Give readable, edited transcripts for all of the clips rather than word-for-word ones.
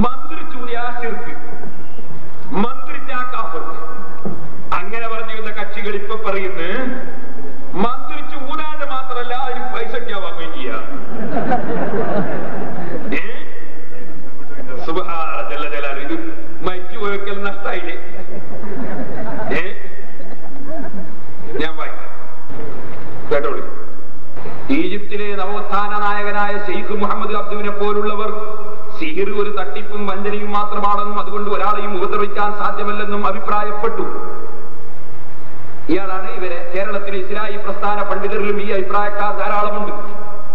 മന്ത്രിച്ചൂടിയ ശിർക്ക്, മന്ത്രിച്ച കാഫിർക്ക്. അങ്ങനെ പറഞ്ഞിരുന്ന കക്ഷികൾ ഇപ്പൊ പറയുന്നു മന്ത്രിച്ച് ഊരാതെ മാത്രമല്ല അതിന് പൈസ വാങ്ങുകയും ചെയ്യാം. ഇത് മരിച്ചു പോയക്കൽ നഷ്ടായില്ലേ? ഞാൻ വായിക്കാം, കേട്ടോളൂ. ഈജിപ്തിലെ നവോത്ഥാന നായകനായ ഷെയ്ഖ് മുഹമ്മദ് അബ്ദുവിനെ പോലുള്ളവർ സിഹിർ ഒരു തട്ടിപ്പും വഞ്ചനയും മാത്രമാണെന്നും അതുകൊണ്ട് ഒരാളെയും ഉപദ്രവിക്കാൻ സാധ്യമല്ലെന്നും അഭിപ്രായപ്പെട്ടു. ഇയാളാണ് ഇവരെ കേരളത്തിലെ ഇസ്ലാഹി പ്രസ്ഥാന പണ്ഡിതരിലും ഈ അഭിപ്രായക്കാർ ധാരാളമുണ്ട്.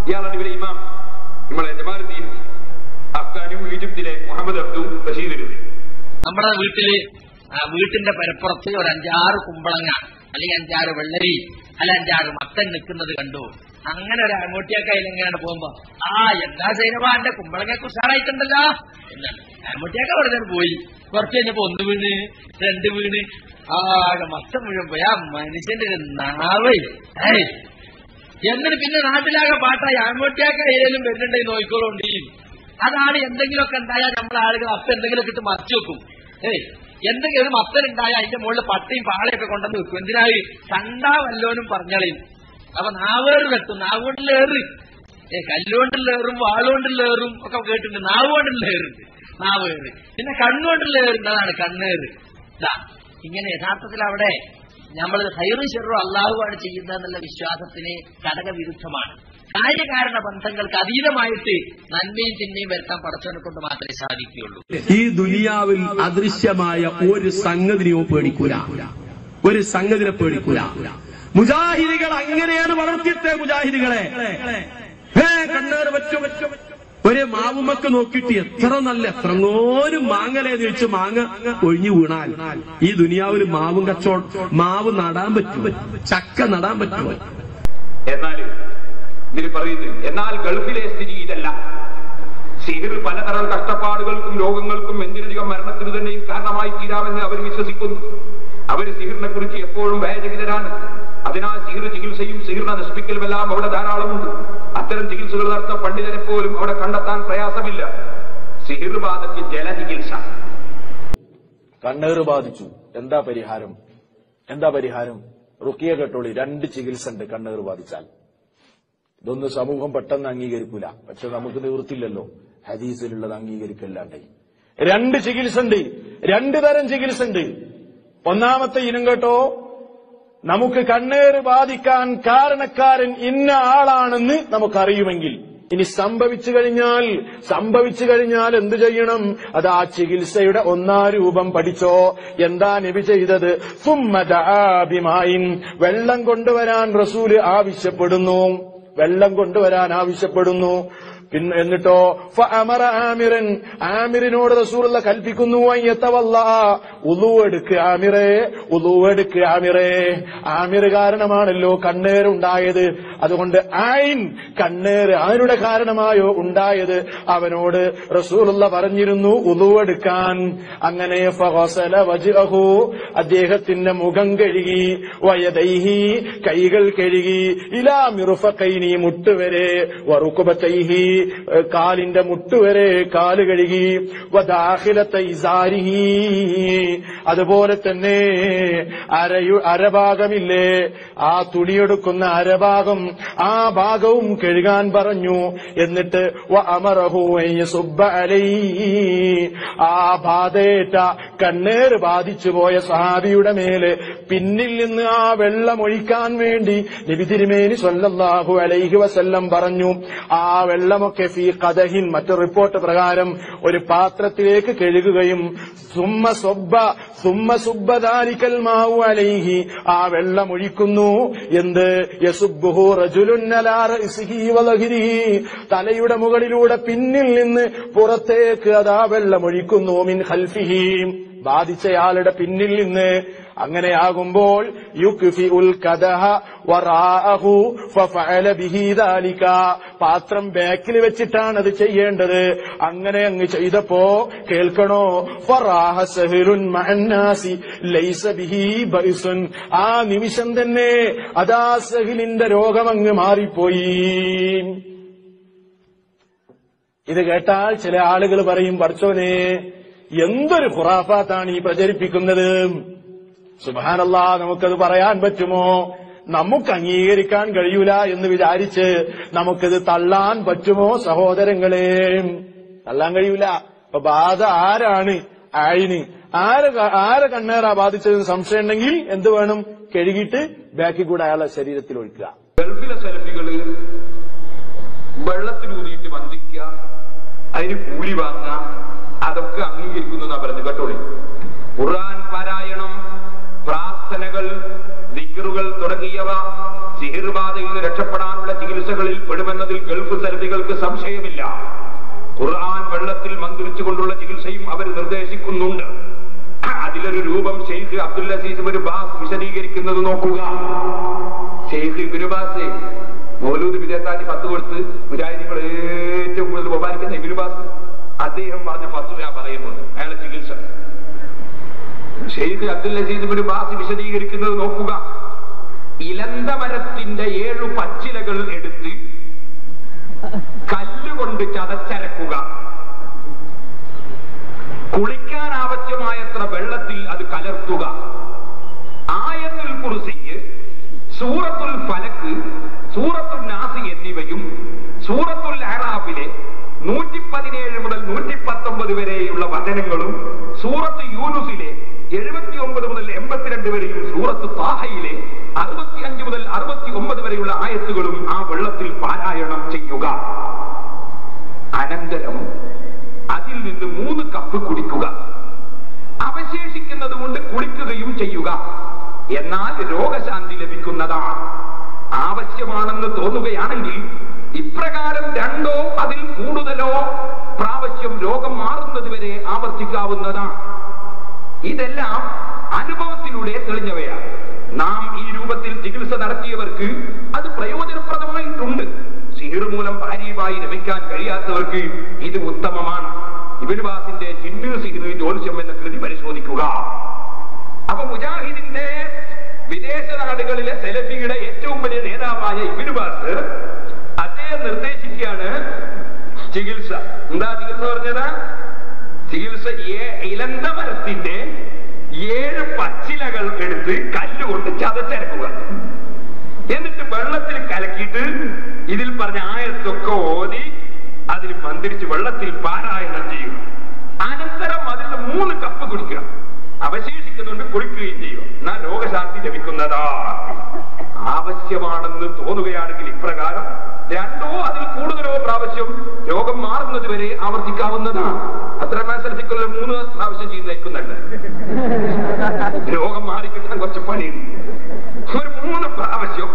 ഇയാളാണ് ഇവരെ ഇമാം നമ്മളെ ജമാലുദ്ദീൻ അഫ്ഗാനും ഈജിപ്തിലെ മുഹമ്മദ് അബ്ദു ബഷീറും. നമ്മുടെ വീട്ടിന്റെ പരപ്പുറത്ത് ഒരു 5-6 കുമ്പളങ്ങ അല്ലെങ്കിൽ 5-6 വെള്ളരി അല്ല 5-6 മത്തൻ നിൽക്കുന്നത് കണ്ടു. അങ്ങനെ ഒരു അമ്മൂട്ടിയാക്കായാലും എങ്ങനെയാണ് പോകുമ്പോ എന്താ സൈനവാന്റെ കുമ്പളങ്ങയൊക്കെ ഉഷാറായിട്ടുണ്ടല്ലോ എന്നാണ് അമ്മൂട്ടിയാക്ക അവിടെ പോയി. കുറച്ച് കഴിഞ്ഞപ്പോ 1 വീണ് 2 വീണ് ആകെ മത്തം മുഴുവൻ പോയി. ആ മനുഷ്യന്റെ ഒരു നാവേ എന്നിട്ട് പിന്നെ നാട്ടിലാകെ പാട്ടായി അമ്മൂട്ടിയാക്ക ഏതെങ്കിലും വരുന്നുണ്ടെങ്കിൽ നോക്കിക്കോളുണ്ട്. അതാണ് എന്തെങ്കിലുമൊക്കെ ഉണ്ടായാൽ നമ്മളെ ആളുകൾ അപ്പൊ എന്തെങ്കിലുമൊക്കെ ഇട്ട് മറച്ചു വെക്കും. എന്തെങ്കിലും ഒരു മത്തനുണ്ടായാൽ അതിന്റെ മുകളിൽ പട്ടയും പാളയൊക്കെ കൊണ്ടുവന്ന് വെക്കും. എന്തിനായി? കണ്ടാ വല്ലോനും പറഞ്ഞളയും. അപ്പൊ നാവേറ് കെട്ടും, നാവുകൊണ്ടിലേറ്, കല്ലുകൊണ്ടിലേറും വാളുകൊണ്ടിലേറും ഒക്കെ കേട്ടിട്ടുണ്ട്. നാവുകൊണ്ടിലേറുണ്ട് നാവേറ്, പിന്നെ കണ്ണുകൊണ്ടിലേറുണ്ട്, അതാണ് കണ്ണേറ്. ഇങ്ങനെ യഥാർത്ഥത്തിൽ അവിടെ നമ്മൾ ഹൈറും ഷെറും അള്ളാഹുവാണ് ചെയ്യുന്നതെന്നുള്ള വിശ്വാസത്തിന് ഘടകവിരുദ്ധമാണ്. കാര്യകാരണ ബന്ധങ്ങൾക്ക് അതീതമായിട്ട് നന്മയും തിന്മയും വരുത്താൻ പടച്ചവനെ കൊണ്ട് മാത്രമേ സാധിക്കുകയുള്ളൂ. ഈ ദുനിയാവിൽ അദൃശ്യമായ ഒരു സംഗതിനെയോ പേടിക്കൂല, ഒരു സംഗതിനെ പേടിക്കൂല. മുജാഹിദികൾ അങ്ങനെയാണ് വളർത്തിയത്. മുജാഹിദികളെ കണ്ണേറ് വെച്ചു ഒരു മാവുമക്ക് നോക്കിയിട്ട് എത്ര എത്രങ്ങോരും മാങ്ങലേന്ന് വെച്ച് മാങ്ങ ഒഴിഞ്ഞു വീണാൽ ഈ ദുനിയാവിൽ മാവും മാവ് നടാൻ പറ്റും, ചക്ക നടാൻ പറ്റും. ഇതിൽ പറയുന്നത് എന്നാൽ ഗൾഫിലെ സ്ഥിതി ഇതല്ല. സിഹിർ പലതരം കഷ്ടപ്പാടുകൾക്കും രോഗങ്ങൾക്കും എന്തിനധികം മരണത്തിന് തന്നെയും കാരണമായി തീരാമെന്ന് അവർ വിശ്വസിക്കുന്നു. അവർ സിഹിറിനെ കുറിച്ച് എപ്പോഴും ഭയചകിതരാണ്. അതിനാൽ സിഹിർ ചികിത്സയും സിഹിറിനെ നശിപ്പിക്കലുമെല്ലാം അവിടെ ധാരാളമുണ്ട്. അത്തരം ചികിത്സകൾ നടത്തുന്ന പണ്ഡിതരെ പോലും അവിടെ കണ്ടെത്താൻ പ്രയാസമില്ല. സിഹിർ ബാധയ്ക്ക് ജലചികിത്സ. കണ്ണേറ് ബാധിച്ചു, എന്താ പരിഹാരം? റുക്കിയ കേട്ടോളി. 2 ചികിത്സ ഉണ്ട് കണ്ണേറ് ബാധിച്ചാൽ. ഇതൊന്നും സമൂഹം പെട്ടെന്ന് അംഗീകരിക്കൂല, പക്ഷെ നമുക്ക് നിവൃത്തില്ലല്ലോ, ഹദീസിലുള്ളത് അംഗീകരിക്കല്ലാണ്ടേ. 2 ചികിത്സ ഉണ്ട്, 2 തരം ചികിത്സ ഉണ്ട്. ഒന്നാമത്തെ ഇനം കേട്ടോ, നമുക്ക് കണ്ണേറ് ബാധിക്കാൻ കാരണക്കാരൻ ഇന്ന ആളാണെന്ന് നമുക്കറിയുമെങ്കിൽ, ഇനി സംഭവിച്ചു കഴിഞ്ഞാൽ എന്തു ചെയ്യണം? അത് ആ ചികിത്സയുടെ 1 രൂപം പഠിച്ചോ. എന്താ നബി ചെയ്തത്? സുമ്മദാബിമായിൻ, വെള്ളം കൊണ്ടുവരാൻ റസൂല് ആവശ്യപ്പെടുന്നു, പിന്നെ എന്നിട്ടോ ഫഅമറ ആമിറൻ, ആമിറിനോട് റസൂലുള്ള കൽപ്പിക്കുന്നു ഉളൂവെടുക്ക് ആമിറേ. ആമിർ കാരണമാണല്ലോ കണ്ണേറുണ്ടായത്. അതുകൊണ്ട് ആയിൻ, കണ്ണേറ് ആരുടെ കാരണമായോ ഉണ്ടായത്, അവനോട് റസൂലുള്ള പറഞ്ഞിരുന്നു ഉളൂവെടുക്കാൻ. അങ്ങനെ ഫഗസല വജ്ഹഹു, അദ്ദേഹത്തിന്റെ മുഖം കഴുകി, വയദൈഹി, കൈകൾ കഴുകി, ഇലാ മിർഫഖൈനി, മുട്ടുവരെ, വറുകുബതൈഹി, കാലിന്റെ മുട്ടുവരെ കാല് കഴുകി, വദാഖിലത ഇസാരിഹി, അതുപോലെ തന്നെ അരഭാഗമില്ലേ, ആ തുണിയെടുക്കുന്ന അരഭാഗം, ആ ഭാഗവും കഴുകാൻ പറഞ്ഞു. എന്നിട്ട് വഅമറഹു അയ്യസുബ്ബ അലൈഹി, ആ ബാധേറ്റ കണ്ണേറ് ബാധിച്ചു പോയ സഹാബിയുടെ മേലെ പിന്നിൽ നിന്ന് ആ വെള്ളമൊഴിക്കാൻ വേണ്ടി നബി തിരുമേനി സ്വല്ലല്ലാഹു അലൈഹി വസല്ലം പറഞ്ഞു. ആ വെള്ളമൊക്കെ ഫീ ഖദഹിൻ, മറ്റൊരു റിപ്പോർട്ട് പ്രകാരം ഒരു പാത്രത്തിലേക്ക് കഴുകുകയും സുമ്മ സുബ്ബ ദാലികൽ മാഉ അലൈഹി, ആ വെള്ളം ഒഴിക്കുന്നു. എന്ത്? യസുബ്ബുഹു റജുലുൻ അലാ റഅസിഹി വലഹിരിഹി, തലയുടെ മുകളിലൂടെ പിന്നിൽ നിന്ന് പുറത്തേക്ക് അതാ വെള്ളം ഒഴിക്കുന്നു. മിൻ ഖൽഫിഹി, ബാധിച്ചയാളുടെ പിന്നിൽ നിന്ന്. അങ്ങനെയാകുമ്പോൾ യുക്ഫിഉൽ ഖദഹ വറാഅഹു ഫഫഅല ബിഹി ദാലിക, പാത്രം ബാക്കിൽ വെച്ചിട്ടാണ് അത് ചെയ്യേണ്ടത്. അങ്ങനെ അങ്ങ് ചെയ്തപ്പോ കേൾക്കണോ, ഫറാഹ സഹലുൻ മഅന്നാസി ലൈസ ബിഹി ബൈസുൻ, ആ നിമിഷം തന്നെ അതാ സഹലിന്റെ രോഗം അങ്ങ് മാറിപ്പോയി. ഇത് കേട്ടാൽ ചില ആളുകൾ പറയും, പടച്ചോനെ എന്തൊരു ഖുറാഫാത്താണ് ഈ പ്രചരിപ്പിക്കുന്നത്. സുബ്ഹാനല്ലാഹ്, നമുക്കത് പറയാൻ പറ്റുമോ? നമുക്ക് അംഗീകരിക്കാൻ കഴിയൂല എന്ന് വിചാരിച്ച് നമുക്കിത് തള്ളാൻ പറ്റുമോ സഹോദരങ്ങളെ? തള്ളാൻ കഴിയൂല. അപ്പൊ ബാധ ആരാണ്? ആയിന് ആരെ കണ്ണേറാ ബാധിച്ചതെന്ന് സംശയം ഉണ്ടെങ്കിൽ എന്ത് വേണം? കഴുകിയിട്ട് ബാക്കി കൂടെ അയാളെ ശരീരത്തിൽ ഒഴിക്കുക. ഗൾഫിലെ സെൽഫികള് വെള്ളത്തിലൂതിയിട്ട് വന്ദിക്കുക, അതിന് കൂലി വാങ്ങുക, അതൊക്കെ അംഗീകരിക്കുന്നു പറയുന്നത് കേട്ടോളി. ഖുർആൻ പാരായണം, പ്രാർത്ഥനകൾ, ദിക്റുകൾ തുടങ്ങിയവ സിഹിർബാധയിൽ നിന്ന് രക്ഷപ്പെടാനുള്ള ചികിത്സകളിൽ പെടുമെന്നതിൽ ഗൾഫ് സെൽഫികൾക്ക് സംശയമില്ല. ഖുർആൻ വെള്ളത്തിൽ മന്ത്രിച്ചുകൊണ്ടുള്ള ചികിത്സയും അവർ നിർദ്ദേശിക്കുന്നുണ്ട്. അതിലൊരു രൂപം ഷെയ്ഖ് അബ്ദുൽ അസീസ് ഇബ്നു ബാസ് വിശദീകരിക്കുന്നത് നോക്കുക. ഷെയ്ഖ് ഇബ്നു ബാസ് മൗലൂദ് വിദേത്താറ്റി 10 കൊടുത്ത് മുജാഹിദീങ്ങൾ ഏറ്റവും കൂടുതൽ ബഹുമാനിക്കുന്ന ഇബ്നു ബാസ്, അദ്ദേഹം പറഞ്ഞ ഫത്വ ഞാൻ പറയുന്നത്, അയാളെ ചികിത്സ ഷെയ്ഖ് അബ്ദുൽ അസീസ് ഇബ്നു ബാസ് വിശദീകരിക്കുന്നത് നോക്കുക. ഇലന്ത മരത്തിന്റെ 7 പച്ചിലകൾ എടുത്ത് കല്ലുകൊണ്ട് ചതച്ചരക്കുക, കുളിക്കാൻ ആവശ്യമായത്ര വെള്ളത്തിൽ അത് കലർത്തുക, ആയത്തുൽ കുർസി, സൂറത്തുൽ ഫലക്ക്, സൂറത്തുൽ നാസ് എന്നിവയും സൂറത്തുൽ അറാഫിലെ 117 മുതൽ 119 വരെയുള്ള വചനങ്ങളും സൂറത്ത് യൂനുസിലെ 79 മുതൽ 82 വരെയും സൂറത്ത് താഹയിലെ 65 മുതൽ 69 വരെയുള്ള ആയത്തുകളും ആ വെള്ളത്തിൽ പാരായണം ചെയ്യുക. അനന്തരം അതിൽ നിന്ന് 3 കപ്പ് കുടിക്കുക. അവശേഷിക്കുന്നത് കൊണ്ട് കുളിക്കുകയും ചെയ്യുക. എന്നാൽ രോഗശാന്തി ലഭിക്കുന്നതാണ്. ആവശ്യമാണെന്ന് തോന്നുകയാണെങ്കിൽ ഇപ്രകാരം 2ഓ അതിൽ കൂടുതലോ പ്രാവശ്യം രോഗം മാറുന്നത് വരെ ആവർത്തിക്കാവുന്നതാണ്. ഇതെല്ലാം അനുഭവത്തിലൂടെ തെളിഞ്ഞവയാണ്. നാം ഈ രൂപത്തിൽ ചികിത്സ നടത്തിയവർക്ക് അത് പ്രയോജനപ്രദമായിട്ടുണ്ട്. സിഹിർ മൂലം ഭാര്യയുമായി രമിക്കാൻ കഴിയാത്തവർക്ക് ഇത് ഉത്തമമാണ്. ഇബ്നു ബാസിന്റെ ജിന്ന് സിഹിർ ജ്യോത്സ്യം എന്ന കൃതി പരിശോധിക്കുക. അപ്പൊ മുജാഹിദിന്റെ വിദേശ നാടുകളിലെ സെലഫിയുടെ ഏറ്റവും വലിയ നേതാവായ ഇബ്നു ബാസ് അദ്ദേഹം നിർദ്ദേശിക്കുകയാണ് ചികിത്സ. എന്താ ചികിത്സ പറഞ്ഞത്? ചികിത്സ ഇലന്ത മരത്തിന്റെ 7 പച്ചിലകൾ എടുത്ത് കല്ലുകൊണ്ട് ചതച്ചരക്കുക, എന്നിട്ട് വെള്ളത്തിൽ കലക്കിയിട്ട് ഇതിൽ പറഞ്ഞ ആയത്തൊക്കെ ഓതി അതിന് മന്ത്രിച്ച് വെള്ളത്തിൽ പാരായണം ചെയ്യുക. അനന്തരം അതിൽ 3 കപ്പ് കുടിക്കുക. അവശേഷിക്കുന്നുണ്ട് കുളിക്കുകയും ചെയ്യുക. എന്നാൽ രോഗശാന്തി ലഭിക്കുന്നതാ. ആവശ്യമാണെന്ന് തോന്നുകയാണെങ്കിൽ ഇപ്രകാരം 2ഓ അതിൽ കൂടുതലോ പ്രാവശ്യം രോഗം മാറുന്നത് വരെ ആവർത്തിക്കാവുന്നതാണ്. അത്ര സെൽഫിക്കുള്ള 3 പ്രാവശ്യം ചെയ്ത് നയിക്കുന്നുണ്ട്. രോഗം മാറിക്കിട്ടാൻ കുറച്ച് പണിയുണ്ട്. ഒരു 3 പ്രാവശ്യം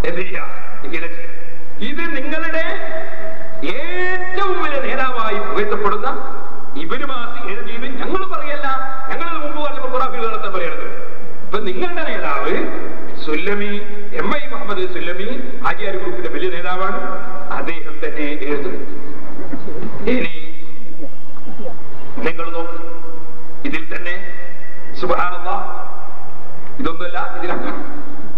എന്ത് ചെയ്യാം, ഇങ്ങനെ ചെയ്യാം. ഇത് നിങ്ങളുടെ ഏറ്റവും വലിയ നേതാവായി പുകഴ്ത്തപ്പെടുന്ന ഇബ്നു ബാസ് എഴുതിയത് ഞങ്ങൾ പറയല്ല, ഞങ്ങൾ മുമ്പ് പറഞ്ഞ ഖുറാഫികൾ നടത്താൻ പറയണത്. ഇപ്പൊ നിങ്ങളുടെ നേതാവ് സുല്ലമി, MI മുഹമ്മദ് സുല്ലമി ആചാര്യ ഗ്രൂപ്പിന്റെ വലിയ നേതാവാണ്. അദ്ദേഹം തന്നെ എഴുതും. ഇനി നിങ്ങൾ നോക്ക്, ഇതിൽ തന്നെ സുബ്ഹാനല്ലാഹ്, ഇതൊന്നുമല്ല,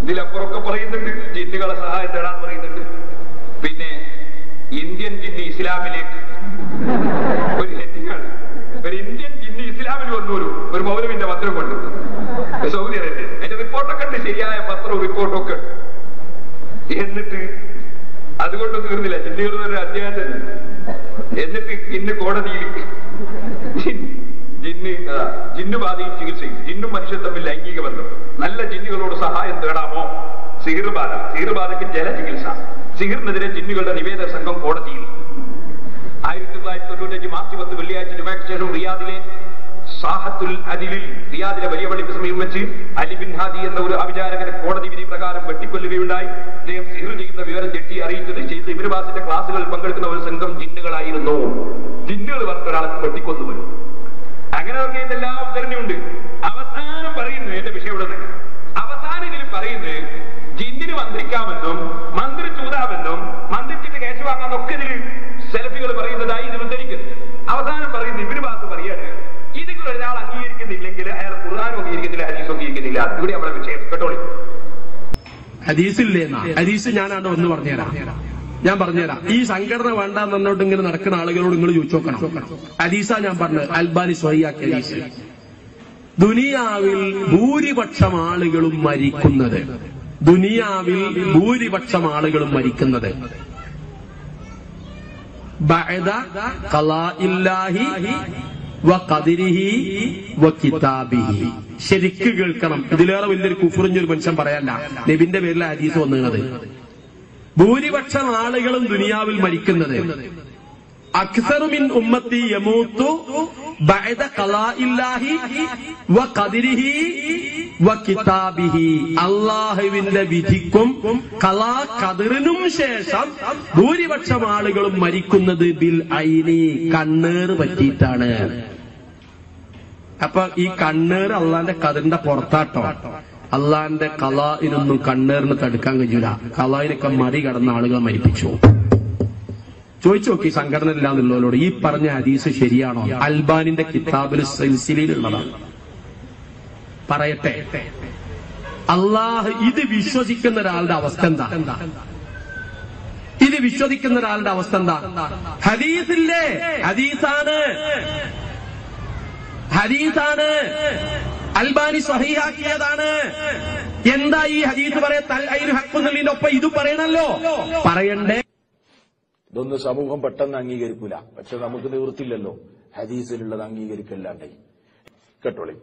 ഇതിലപ്പുറമൊക്കെ പറയുന്നുണ്ട്. ജിന്നുകളെ സഹായം തേടാൻ പറയുന്നുണ്ട്. പിന്നെ ഇന്ത്യൻ ജിന്ന് ഇസ്ലാമിലേക്ക് ഒരു ഹെഡിങ്ങാണ്. ഒരു ഇന്ത്യൻ ജിന്ന് ഇസ്ലാമിൽ വന്നു ഒരു മൗലവിന്റെ പത്രം കൊണ്ട് സൗദി അറേബ്യ. അതിന്റെ റിപ്പോർട്ടൊക്കെ ഉണ്ട്, ശരിയായ പത്രവും റിപ്പോർട്ടൊക്കെ. എന്നിട്ട് അതുകൊണ്ട് തീർന്നില്ല, ജിന്നുകൾ ഒരു അധ്യായം തന്നെ. എന്നിട്ട് ഇന്ന് കോടതിയിൽ ജിന്നു ബാധയും ചികിത്സയും, ജിന്നും മനുഷ്യൻ തമ്മിൽ ലൈംഗിക ബന്ധം, നല്ല ജിന്നുകളോട് സഹായം തേടാമോ? സിഹിർബാധയ്ക്ക് ജല ചികിത്സ, സിഹിറിനെതിരെ ജിന്നുകളുടെ നിവേദന സംഘം കോടതിയിൽ. 1995 മാർച്ച് 10 വെള്ളിയാഴ്ച ജുമയ്ക്ക് ശേഷം റിയാദിലെ സാഹത്തുൽ അദിലിൽ, റിയാദിലെ വലിയ പള്ളിക്ക് സമീപം വെച്ച് അലി ബിൻ ഹാദി എന്ന ഒരു അവിചാരകനെ കോടതി വിധി പ്രകാരം വെട്ടിക്കൊല്ലുകയുണ്ടായി. അദ്ദേഹം സിഹിർ ചെയ്യുന്ന വിവരം ജഡ്ജി അറിയിച്ചത് ചെയ്ത് ഇബ്നു ബാസിന്റെ ക്ലാസുകളിൽ പങ്കെടുക്കുന്ന ഒരു സംഘം ജിന്നുകളായിരുന്നു. ജിന്നുകൾ പറഞ്ഞ ഒരാളെ വെട്ടിക്കൊന്നുവരും. അങ്ങനെ ഒക്കെ ഇതെല്ലാം ഉദ്ധരണിയുണ്ട്. അവസാനം പറയുന്നത്, എന്റെ വിഷയം ഇവിടെ തന്നെ അവസാനം ഇതിൽ പറയുന്നത്, ജിന്നിന് മന്ത്രിക്കാമെന്നും മന്ത്രിച്ചൂതാമെന്നും മന്ത്രിച്ചിട്ട് കേസ് വാങ്ങാമെന്നൊക്കെ ഇതിൽ സെലഫികൾ പറയുന്നതായി ഇത് ഉദ്ധരിക്കുന്നു. അവസാനം പറയുന്നത് ഇബ്നു ബാസ് പറയാണ്, ഇതിൽ ഒരാൾ അംഗീകരിക്കുന്നില്ലെങ്കിൽ അയാൾ ഖുർആനും അംഗീകരിക്കുന്നില്ല, ഹദീസും അംഗീകരിക്കുന്നില്ല. ഇവിടെ നമ്മുടെ വിഷയം കേട്ടോളി. ഹദീസില്ലേ? ഹദീസ് ഞാനാണ്ട് ഒന്ന് പറഞ്ഞുതരാം. ഞാൻ പറഞ്ഞുതരാം. ഈ സംഘടന വേണ്ടാന്ന് പറഞ്ഞോട്ട് ഇങ്ങനെ നടക്കുന്ന ആളുകളോട് നിങ്ങൾ ചോദിച്ചു നോക്കണം. ഹദീസാ ഞാൻ പറഞ്ഞത്, അൽബാനി സ്വഹിയാക്കിയ ഹദീസ്. ദുനിയാവിൽ ഭൂരിപക്ഷം ആളുകളും മരിക്കുന്നത് ബഅദ ഖളാഇല്ലാഹി വ ഖദരിഹി വ കിതാബിഹി. ശരിക്ക് കേൾക്കണം. ഇതിലേറെ വലിയൊരു കുഫ്റിഞ്ഞൊരു മനുഷ്യൻ പറയാല്ല. നബിന്റെ പേരിൽ ഹദീസ് വന്നത്. ഭൂരിപക്ഷം ആളുകളും ദുനിയാവിൽ മരിക്കുന്നത് അക്സറു മിൻ ഉമ്മത്തി യമൂതു ബഅദ ഖളാഇല്ലാഹി വ ഖദരിഹി വ കിതാബിഹി. അല്ലാഹുവിന്റെ വിധിക്കും ഖളാ ഖദറിനും ശേഷം ഭൂരിപക്ഷം ആളുകളും മരിക്കുന്നത് ബിൽ ഐനി, കണ്ണേറ് പറ്റിയിട്ടാണ്. അപ്പൊ ഈ കണ്ണേറ് അള്ളാന്റെ ഖദറിന്റെ പുറത്താട്ടോ. അള്ളാന്റെ ഖളാഇനൊന്നും കണ്ണേറിന് തടുക്കാൻ കഴിയൂല. ഖളാഇനൊക്കെ മറികടന്ന ആളുകൾ മരിപ്പിച്ചു. ചോദിച്ചു നോക്കി സംഘടന ഇല്ലാന്നുള്ളവരോട്, ഈ പറഞ്ഞ ഹദീസ് ശരിയാണോ? അൽബാനിന്റെ കിതാബിൽ സിൽസിലയിലുള്ളതാണ്. പറയട്ടെ, അള്ളാഹ് ഇത് വിശ്വസിക്കുന്ന ഒരാളുടെ അവസ്ഥ എന്താ? ഇത് വിശ്വസിക്കുന്ന ഒരാളുടെ അവസ്ഥ എന്താ? ഹദീസില്ലേ, ഹദീസാണ്, അൽബാനി സ്വഹീഹാക്കിയതാണ്. എന്താ ഈ ഹദീസ് പറയുന്നതിന്റെ ഒപ്പം ഇത് പറയണല്ലോ, പറയണ്ടേ? ഇതൊന്നും സമൂഹം പെട്ടെന്ന് അംഗീകരിക്കൂല. പക്ഷെ നമുക്ക് നിവൃത്തില്ലല്ലോ, ഹദീസിലുള്ളത് അംഗീകരിക്കല്ലാണ്ടേ. കേട്ടോളി,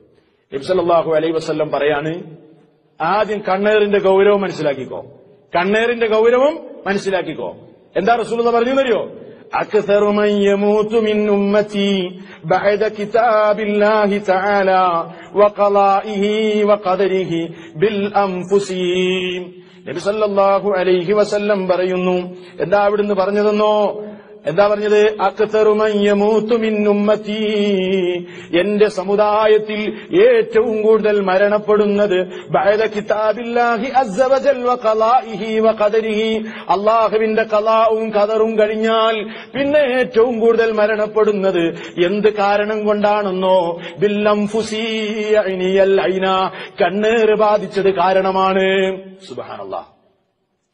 നബി സല്ലല്ലാഹു അലൈഹി വസല്ലം പറയാണ്, ആദ്യം കണ്ണേറിന്റെ ഗൗരവം മനസ്സിലാക്കിക്കോ. എന്താ റസൂലുള്ളാഹി പറഞ്ഞുവരിയോ? അക്സറു മൻ യമൂതു മിൻ ഉമ്മത്തി ബഅദ കിതാബില്ലാഹി തആല വ ഖളാഇഹി വ ഖദരിഹി ബിൽ അൻഫുസി. നബി സല്ലല്ലാഹു അലൈഹി വസല്ലം പറയുന്നു, എന്താ അവിടുന്ന് പറഞ്ഞതെന്നോ? എന്താ പറഞ്ഞത്? അക്സറു മൻ യമൂതു മിൻ ഉമ്മത്തി, എന്റെ സമുദായത്തിൽ ഏറ്റവും കൂടുതൽ മരണപ്പെടുന്നത് ബഅദ കിതാബില്ലാഹി അസ്സ വജൽ വ ഖളാഇഹി വ ഖദരിഹി, അല്ലാഹുവിന്റെ ഖളാഉം ഖദറും കഴിഞ്ഞാൽ പിന്നെ ഏറ്റവും കൂടുതൽ മരണപ്പെടുന്നത് എന്ത് കാരണം കൊണ്ടാണെന്നോ? ബിൽ അൻഫുസി യഅനിയൽ ഐന, കണ്ണേറ് ബാധിച്ചത് കാരണമാണ്.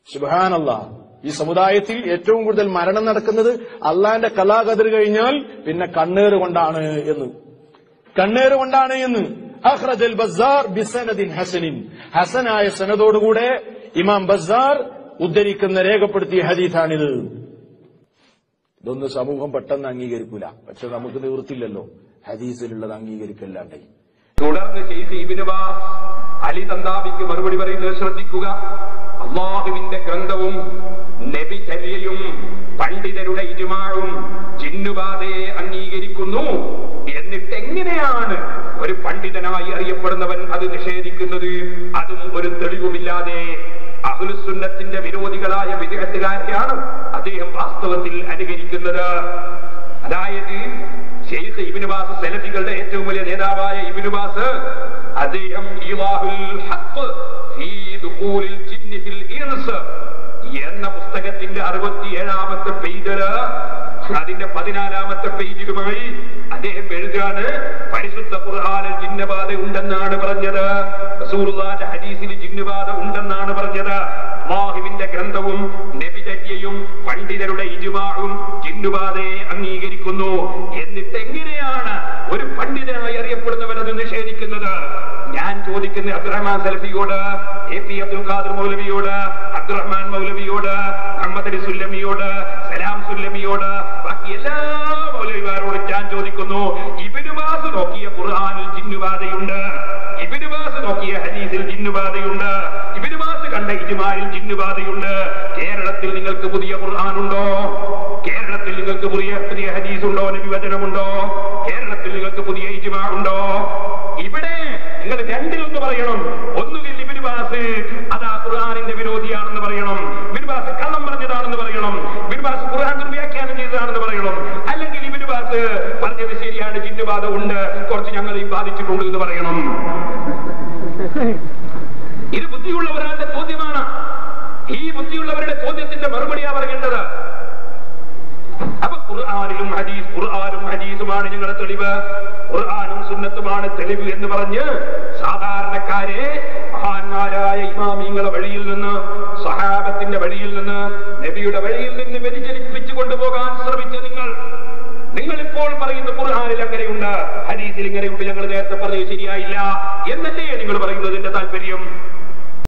സുബ്ഹാനല്ലാഹ്. ഈ സമുദായത്തിൽ ഏറ്റവും കൂടുതൽ മരണം നടക്കുന്നത് അള്ളാന്റെ ഖലാ ഖദർ കഴിഞ്ഞാൽ പിന്നെ കണ്ണേറ് കൊണ്ടാണ് എന്ന് അഖ്റജൽ ബസ്സാർ ബിസനദിൻ ഹസനിൻ, ഹസനായ സനദോടുകൂടെ ഇമാം ബസ്സാർ ഉദ്ധരിക്കുന്ന രേഖപ്പെടുത്തിയ ഹദീസാണിത്. ഇതൊന്നും സമൂഹം പെട്ടെന്ന് അംഗീകരിക്കൂല. പക്ഷെ നമുക്ക് നിവൃത്തില്ലല്ലോ, ഹദീസിലുള്ളത് അംഗീകരിക്കല്ലാണ്ടേ. തുടർന്ന് ശൈഖ് ഇബ്നു ബാസ് അലി തന്താവിക്ക് മറുപടി പറയുന്നത് ശ്രദ്ധിക്കുക. അല്ലാഹുവിന്റെ ഗ്രന്ഥവും നബിചര്യയും പണ്ഡിതരുടെ ഇജ്മാഉം ജിന്നുബാധയെ അംഗീകരിക്കുന്നു. എന്നിട്ട് എങ്ങനെയാണ് ഒരു പണ്ഡിതനായി അറിയപ്പെടുന്നവൻ അത് നിഷേധിക്കുന്നത്? അതും ഒരു തെളിവുമില്ലാതെ. അഹ്ലുസുന്നത്തിന്റെ വിരോധികളായ വിദഅത്തുകാരെയാണ് അദ്ദേഹം വാസ്തവത്തിൽ അനുകരിക്കുന്നത്. അതായത് ശൈഖ് ഇബ്നു ബാസ്, സലഫികളുടെ ഏറ്റവും വലിയ നേതാവായ ഇബ്നു ബാസ്, അദ്ദേഹം ഇവാഹുൽ ഹഖ് ഫീ ദുഖൂലിൽ ജിന്നി ഫിൽ ഇൻസ് എന്ന പുസ്തകത്തിന്റെ 67ാമത്തെ പേജില്, അതിന്റെ 14ാമത്തെ പേജിലുമായി അദ്ദേഹം എഴുതുകയാണ്, പരിശുദ്ധ ഖുർആനിൽ ജിന്നബാധ ഉണ്ടെന്നാണ് പറഞ്ഞത്, റസൂലുള്ളാഹിന്റെ ഹദീസിൽ ജിന്നബാധ ഉണ്ടെന്നാണ് പറഞ്ഞത്. അല്ലാഹുവിന്റെ ഗ്രന്ഥവും നബിചര്യയും പണ്ഡിതരുടെ ഇജ്മാഉം ജിന്നുബാധയെ അംഗീകരിക്കുന്നു. എന്നിട്ട് എങ്ങനെയാണ് ഒരു പണ്ഡിതനായി അറിയപ്പെടുന്നവൻ അത് നിഷേധിക്കുന്നത്? ഞാൻ ചോദിക്കുന്ന അബ്ദുറഹ്മാൻ സലഫിയോട്, എ പി അബ്ദുൽ ഖാദർ മൗലവിയോട്, അബ്ദുറഹ്മാൻ മൗലവിയോട്, മുഹമ്മദ് അലി സുല്ലമിയോട്, സലാം സുല്ലമിയോട്, ബാക്കി എല്ലാ മൗലവിമാരോടും ഞാൻ ചോദിക്കുന്നു, ഇബ്നു ബാസ് നോക്കിയ ഖുർആനിൽ ജിന്നുബാധയുണ്ട്, ഇബ്നു ബാസ് നോക്കിയ ഹദീസിൽ ജിന്നുബാധയുണ്ട്, ഇബ്നു ബാസ് കണ്ട ഇജ്മാഇൽ ജിന്നുബാധയുണ്ട്. കേരളത്തിൽ നിങ്ങൾക്ക് പുതിയ ഖുർആനുണ്ടോ? കേരളത്തിൽ നിങ്ങൾക്ക് പുതിയ ഹദീസുണ്ടോ? നബിവചനമുണ്ടോ? കേരളത്തിൽ നിങ്ങൾക്ക് പുതിയ ഇജ്മാ ഉണ്ടോ? ഇവിടെ നിങ്ങൾ രണ്ടിലൊന്ന് പറയണം. ഒന്നുകിൽ ഇബ്നു ബാസ് അതാ ഖുർആനിന്റെ വിരോധിയാണെന്ന് പറയണം, ഇബ്നു ബാസ് കള്ളം പറഞ്ഞതാണെന്ന് പറയണം, ഇബ്നു ബാസ് ഖുർആൻ ദുർവ്യാഖ്യാനം ചെയ്തതാണെന്ന് പറയണം. അല്ലെങ്കിൽ ഇബ്നു ബാസ് പറഞ്ഞത് ശരിയാണ്, ജിന്നുബാധ ഉണ്ട്, കുറച്ച് ഞങ്ങളെയും ബാധിച്ചിട്ടുണ്ട് എന്ന് പറയണം. ഇത് ബുദ്ധിയുള്ള ഒരാളുടെ ചോദ്യമാണ്. ഈ ബുദ്ധിയുള്ളവരുടെ ചോദ്യത്തിന്റെ മറുപടിയാ പറയേണ്ടത്. അപ്പൊ ഖുർആനും ഹദീസുമാണ് ഞങ്ങളുടെ തെളിവ്, ഖുർആനും സുന്നത്തുമാണ് തെളിവ് എന്ന് പറഞ്ഞ് സാധാരണക്കാരെ മഹാന്മാരായ ഇമാമിങ്ങളുടെ വഴിയിൽ നിന്ന്, സഹാബത്തിന്റെ വഴിയിൽ നിന്ന്, നബിയുടെ വഴിയിൽ നിന്ന് വ്യതിചലിപ്പിച്ചു കൊണ്ടുപോകാൻ ശ്രമിച്ച നിങ്ങളിപ്പോൾ പറയുന്ന ഖുർആനിൽ അങ്ങനെയുണ്ട്, ഹദീസിൽ ഇങ്ങനെയുണ്ട്, ഞങ്ങൾ നേരത്തെ പറഞ്ഞത് ശരിയായില്ല എന്നല്ലേ നിങ്ങൾ പറയുന്നതിന്റെ താല്പര്യം?